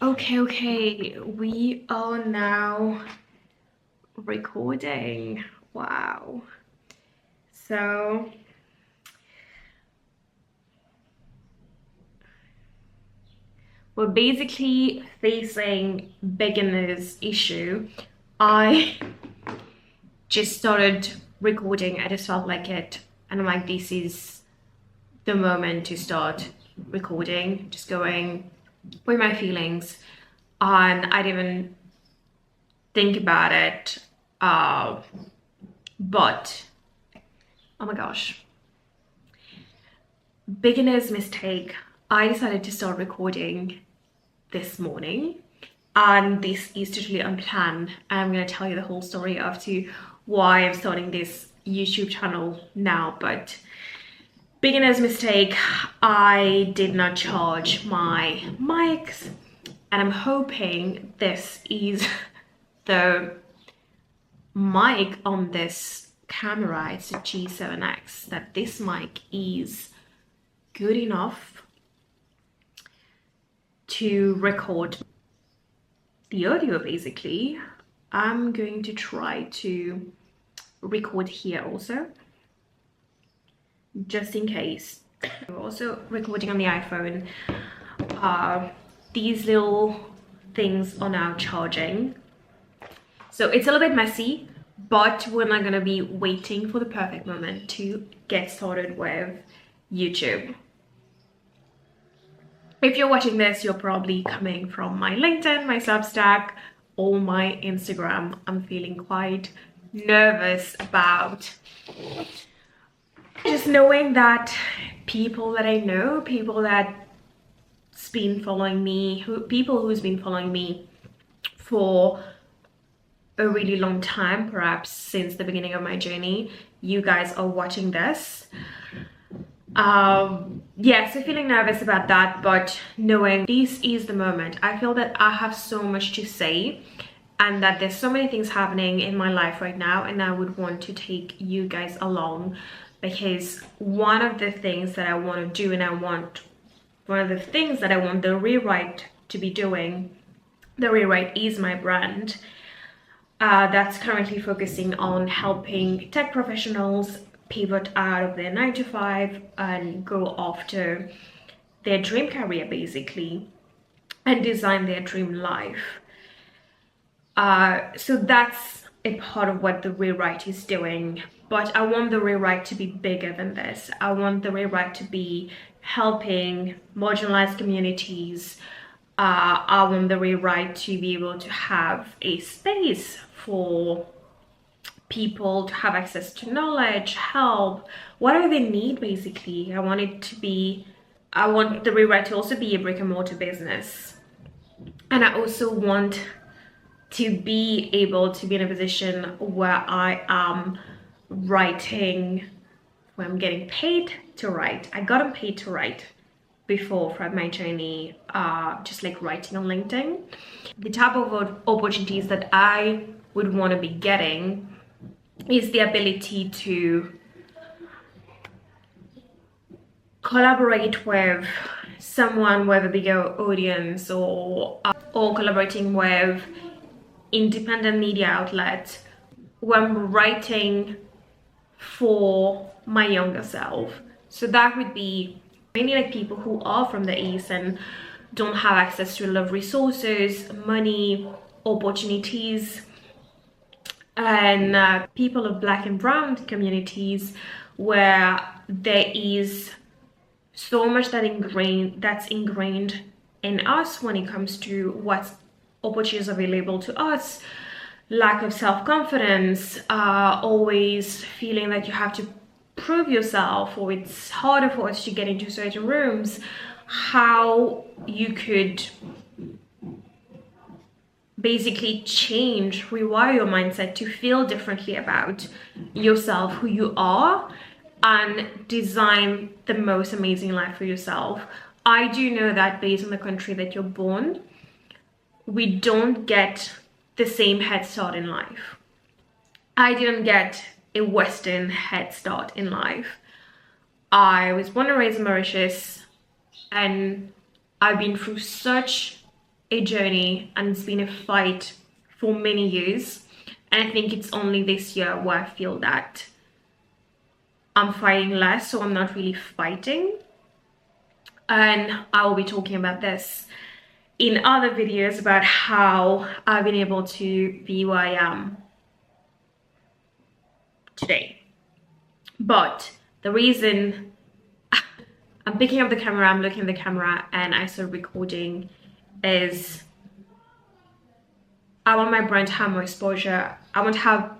Okay, we are now recording. Wow. So we're basically facing beginner's issue. I just started recording. I just felt like it, and I'm like, this is the moment to start recording, just going with my feelings. And I didn't even think about it. But oh my gosh, beginner's mistake. I decided to start recording this morning, and this is totally unplanned. And I'm going to tell you the whole story of to why I'm starting this YouTube channel now. But beginner's mistake, I did not charge my mics, and I'm hoping this is the mic on this camera. It's a G7X, that this mic is good enough to record the audio. Basically, I'm going to try to record here also, just in case. We're also recording on the iPhone. These little things are now charging, so it's a little bit messy, but we're not gonna be waiting for the perfect moment to get started with YouTube. If you're watching this, you're probably coming from my LinkedIn, my Substack, or my Instagram. I'm feeling quite nervous about just knowing that people that I know, people that's been following me, people who's been following me for a really long time, perhaps since the beginning of my journey, you guys are watching this. Yeah, so feeling nervous about that, but knowing this is the moment. I feel that I have so much to say, and that there's so many things happening in my life right now, and I would want to take you guys along, because one of the things that I want to do, and one of the things that I want the rewrite to be doing, the rewrite is my brand. That's currently focusing on helping tech professionals pivot out of their 9 to 5 and go after their dream career, basically, and design their dream life. So that's a part of what the rewrite is doing, but I want the rewrite to be bigger than this. I want the rewrite to be helping marginalized communities. I want the rewrite to be able to have a space for people to have access to knowledge, help, whatever they need, basically. I want the rewrite to also be a brick and mortar business. And I also want to be able to be in a position where I am writing, where I'm getting paid to write. I got paid to write before from my journey, just like writing on LinkedIn. The type of opportunities that I would want to be getting is the ability to collaborate with someone with a bigger audience, or collaborating with independent media outlets when I'm writing for my younger self. So that would be mainly like people who are from the East and don't have access to a lot of resources, money, opportunities, and people of Black and brown communities, where there is so much that's ingrained in us when it comes to what opportunities available to us. Lack of self-confidence, always feeling that you have to prove yourself, or it's harder for us to get into certain rooms. How you could basically rewire your mindset to feel differently about yourself, who you are, and design the most amazing life for yourself. I do know that based on the country that you're born, we don't get the same head start in life. I didn't get a Western head start in life. I was born and raised in Mauritius, and I've been through such a journey and it's been a fight for many years. And I think it's only this year where I feel that I'm fighting less, so I'm not really fighting. And I will be talking about this in other videos about how I've been able to be where I am today. But the reason I'm picking up the camera, I'm looking at the camera, and I started recording is I want my brand to have more exposure. I want to have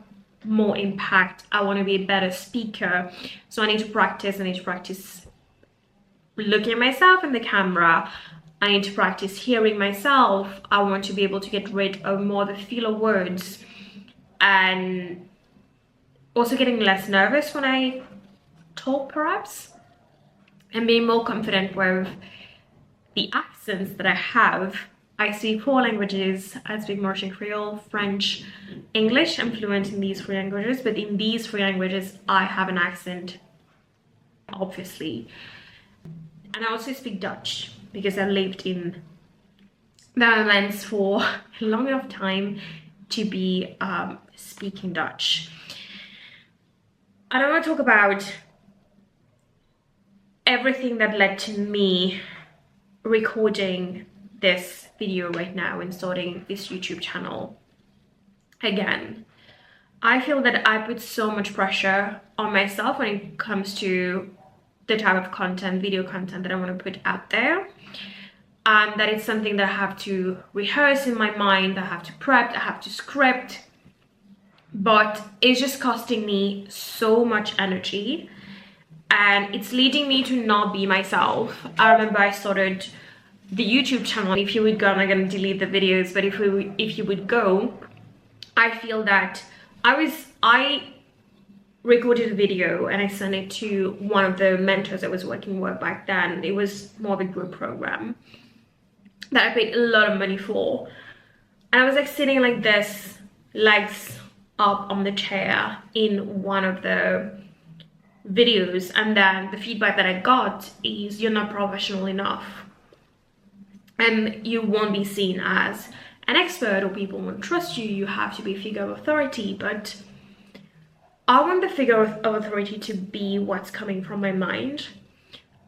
more impact. I want to be a better speaker. So I need to practice. I need to practice looking at myself in the camera. I need to practice hearing myself. I want to be able to get rid of more of the filler words and also getting less nervous when I talk, perhaps, and being more confident with the accents that I have. I speak 4 languages. I speak Mauritian Creole, French, English. I'm fluent in these 3 languages, but in these 3 languages, I have an accent, obviously. And I also speak Dutch because I lived in the Netherlands for a long enough time to be speaking Dutch. I don't want to talk about everything that led to me recording this video right now and starting this YouTube channel again. I feel that I put so much pressure on myself when it comes to the type of content, video content that I want to put out there, and that it's something that I have to rehearse in my mind, I have to prep, I have to script, but it's just costing me so much energy and it's leading me to not be myself. I remember I started the YouTube channel. If you would go, I'm not going to delete the videos, but if you would go, I feel that I recorded a video and I sent it to one of the mentors I was working with back then. It was more of a group program that I paid a lot of money for. And I was like sitting like this, legs up on the chair in one of the videos, and then the feedback that I got is, you're not professional enough and you won't be seen as an expert, or people won't trust you. You have to be a figure of authority. But I want the figure of authority to be what's coming from my mind.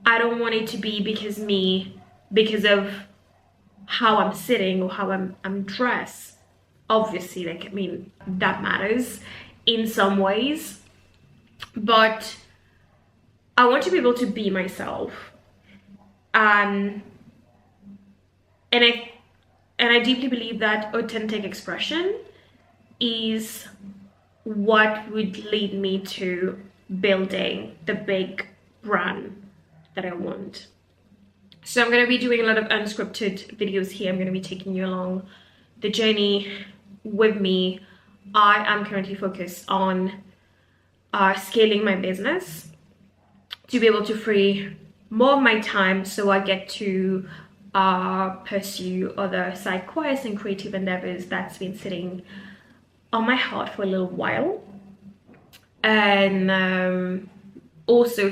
I don't want it to be because of how I'm sitting or how I'm dressed. Obviously, like, I mean, that matters in some ways, but I want to be able to be myself. And I deeply believe that authentic expression is what would lead me to building the big brand that I want. So I'm going to be doing a lot of unscripted videos here. I'm going to be taking you along the journey with me. I am currently focused on scaling my business to be able to free more of my time so I get to pursue other side quests and creative endeavors that's been sitting on my heart for a little while. And also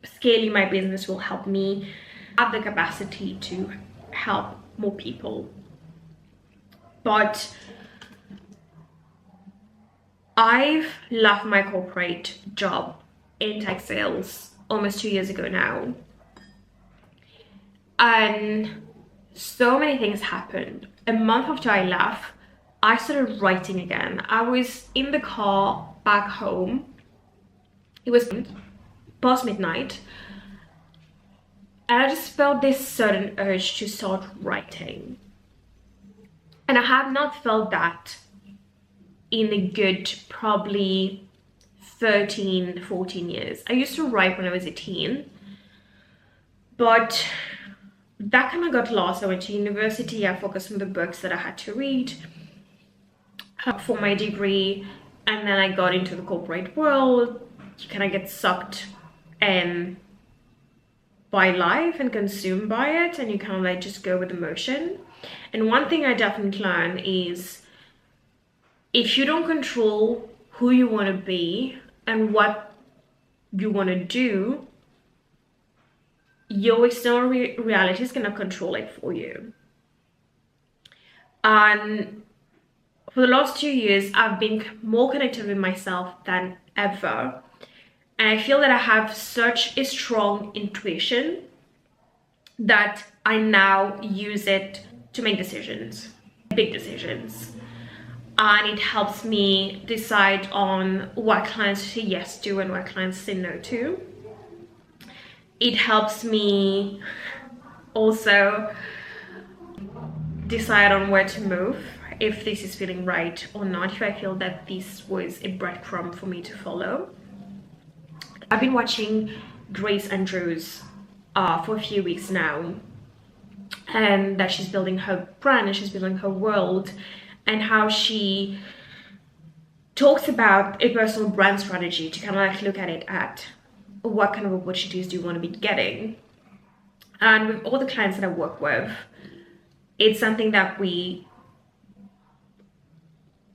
scaling my business will help me have the capacity to help more people. But I've left my corporate job in tech sales almost 2 years ago now. And so many things happened. A month after I left, I started writing again. I was in the car back home. It was past midnight. And I just felt this sudden urge to start writing. And I have not felt that in a good probably 13, 14 years. I used to write when I was a teen, but that kind of got lost. I went to university, I focused on the books that I had to read for my degree, and then I got into the corporate world. You kind of get sucked in by life and consumed by it, and you kind of like just go with the motion. And one thing I definitely learned is, if you don't control who you want to be and what you want to do, your external reality is going to control it for you. And for the last 2 years, I've been more connected with myself than ever. And I feel that I have such a strong intuition that I now use it to make decisions, big decisions. And it helps me decide on what clients say yes to and what clients say no to. It helps me also decide on where to move, if this is feeling right or not, if I feel that this was a breadcrumb for me to follow. I've been watching Grace Andrews for a few weeks now, and that she's building her brand and she's building her world, and how she talks about a personal brand strategy to kind of like look at it at what kind of opportunities do you want to be getting. And with all the clients that I work with, it's something that we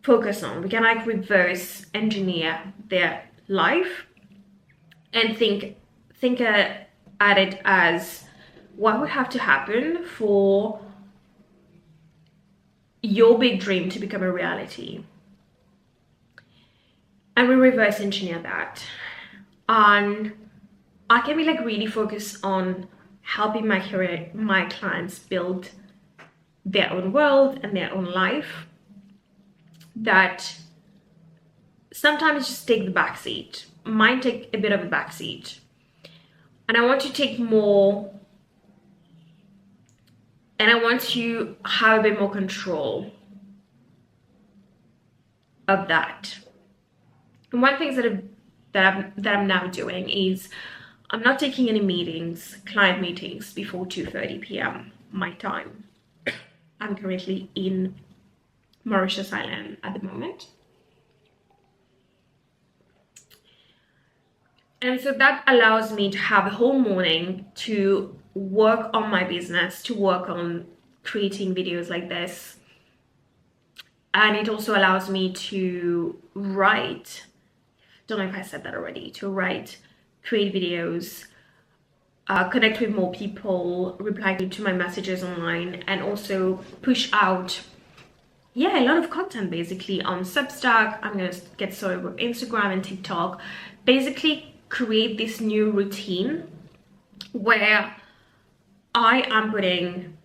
focus on. We can like reverse engineer their life and think at it as what would have to happen for your big dream to become a reality. And we reverse engineer that. And I can be like really focused on helping my clients build their own world and their own life, that sometimes just take the back seat. Mine take a bit of a back seat. And I want to take more, and I want to have a bit more control of that. And one thing that I'm now doing is I'm not taking any meetings, client meetings, before 2:30 p.m. my time. I'm currently in Mauritius Island at the moment. And so that allows me to have a whole morning to work on my business, to work on creating videos like this. And it also allows me to write, don't know if I said that already, to write, create videos, connect with more people, reply to my messages online, and also push out a lot of content basically on Substack. I'm gonna get started with Instagram and TikTok. Basically create this new routine where I am putting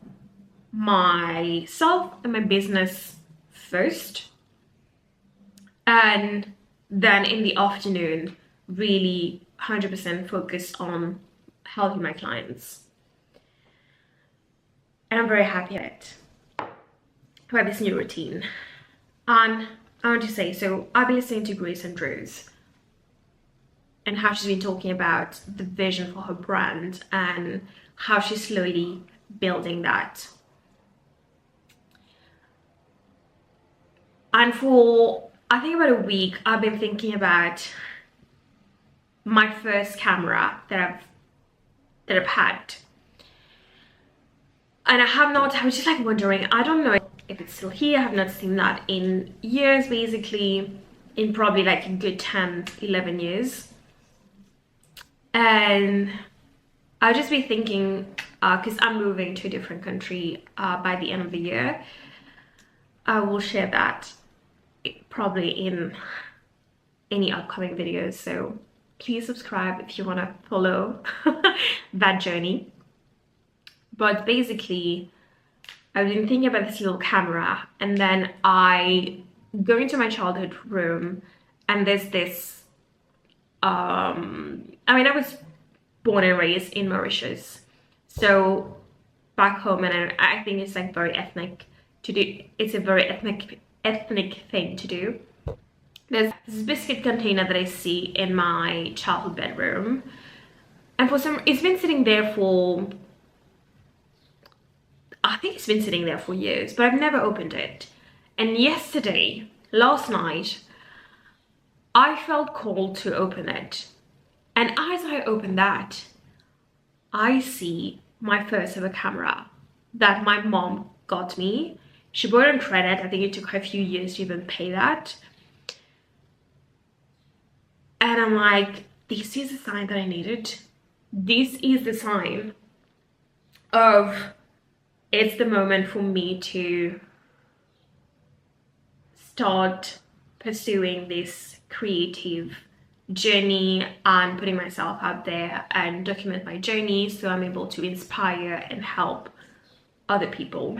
myself and my business first, and then in the afternoon really 100% focus on helping my clients. And I'm very happy at it, about this new routine. And I want to say, so I've been listening to Grace Andrews and how she's been talking about the vision for her brand and how she's slowly building that. And for, I think about a week, I've been thinking about my first camera that I've had. And I was just like wondering, I don't know if it's still here. I have not seen that in years, basically, in probably like a good 10, 11 years. And I'll just be thinking, because I'm moving to a different country by the end of the year. I will share that probably in any upcoming videos. So please subscribe if you want to follow that journey. But basically, I've been thinking about this little camera, and then I go into my childhood room, and there's this, I was born and raised in Mauritius, so back home, and I think it's like very ethnic to do. It's a very ethnic thing to do. There's this biscuit container that I see in my childhood bedroom, and it's been sitting there for, I think it's been sitting there for years, but I've never opened it. And last night, I felt called to open it. And as I open that, I see my first ever camera that my mom got me. She bought it on credit. I think it took her a few years to even pay that. And I'm like, this is the sign that I needed. This is the sign of, it's the moment for me to start pursuing this creative journey and putting myself out there and document my journey so I'm able to inspire and help other people.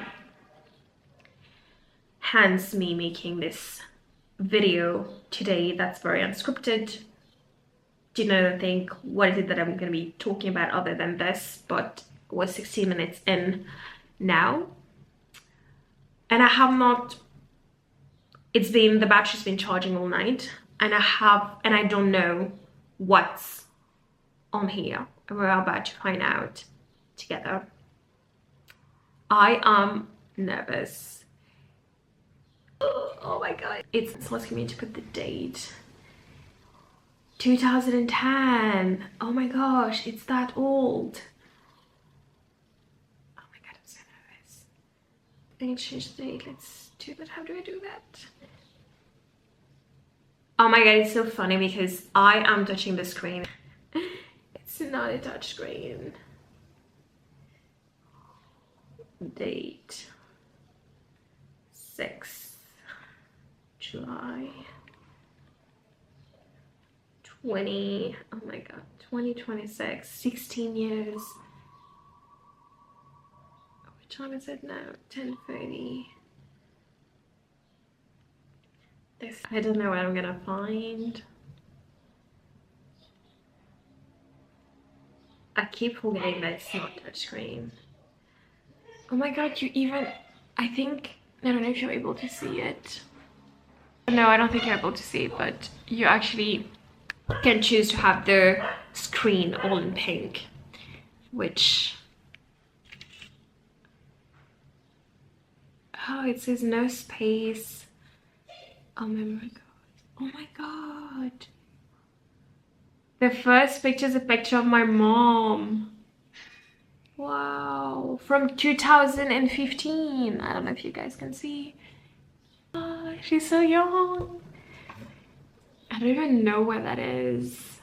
Hence me making this video today that's very unscripted. Didn't think what is it that I'm going to be talking about other than this, but we're 16 minutes in now and I have not, the battery's been charging all night and I don't know what's on here, and we're about to find out together. I am nervous. Oh my god, it's asking me to put the date. 2010. Oh my gosh, it's that old. Oh my god, I'm so nervous. I need to change the date. Let's do that. How do I do that? Oh my god, it's so funny because I am touching the screen. It's not a touch screen. Date 6th July 20, oh my god, 2026, 16 years. What time is it now? 10:30. This, I don't know what I'm gonna find. I keep forgetting that it's not touchscreen. Oh my god, you even, I think, I don't know if you're able to see it. No, I don't think you're able to see it, but you actually can choose to have the screen all in pink, which, oh, it says no space. Oh my god. Oh my god. The first picture is a picture of my mom. Wow. From 2015. I don't know if you guys can see. Oh, she's so young. I don't even know where that is.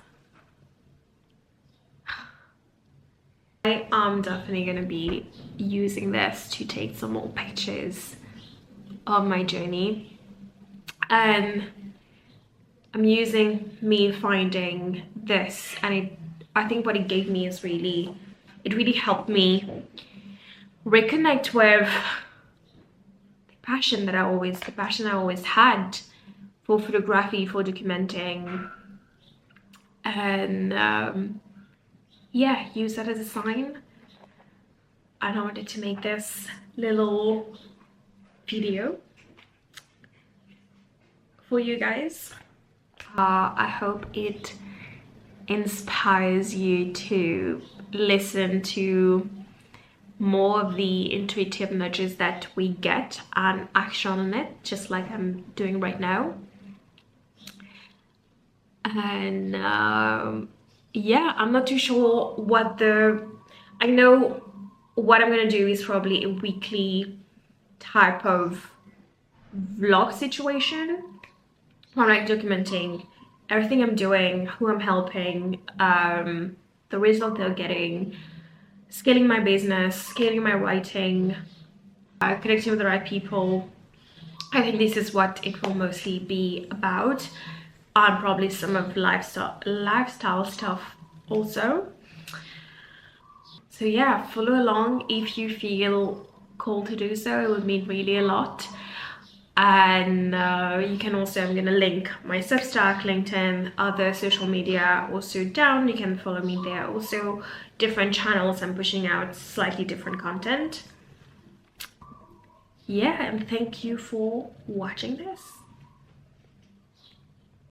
I am definitely going to be using this to take some more pictures of my journey. And I'm using me finding this, and I think what it gave me is it really helped me reconnect with the passion I always had for photography, for documenting, and yeah, use that as a sign. And I wanted to make this little video for you guys. I hope it inspires you to listen to more of the intuitive nudges that we get and action on it, just like I'm doing right now. And yeah, I'm not too sure I know what I'm gonna do is probably a weekly type of vlog situation. I'm like documenting everything I'm doing, who I'm helping, the result they're getting, scaling my business, scaling my writing, connecting with the right people. I think this is what it will mostly be about, and probably some of lifestyle stuff also. So yeah, follow along if you feel called to do so. It would mean really a lot. And you can also, I'm gonna link my Substack, LinkedIn, other social media also down. You can follow me there. Also different channels, I'm pushing out slightly different content. Yeah, and thank you for watching this.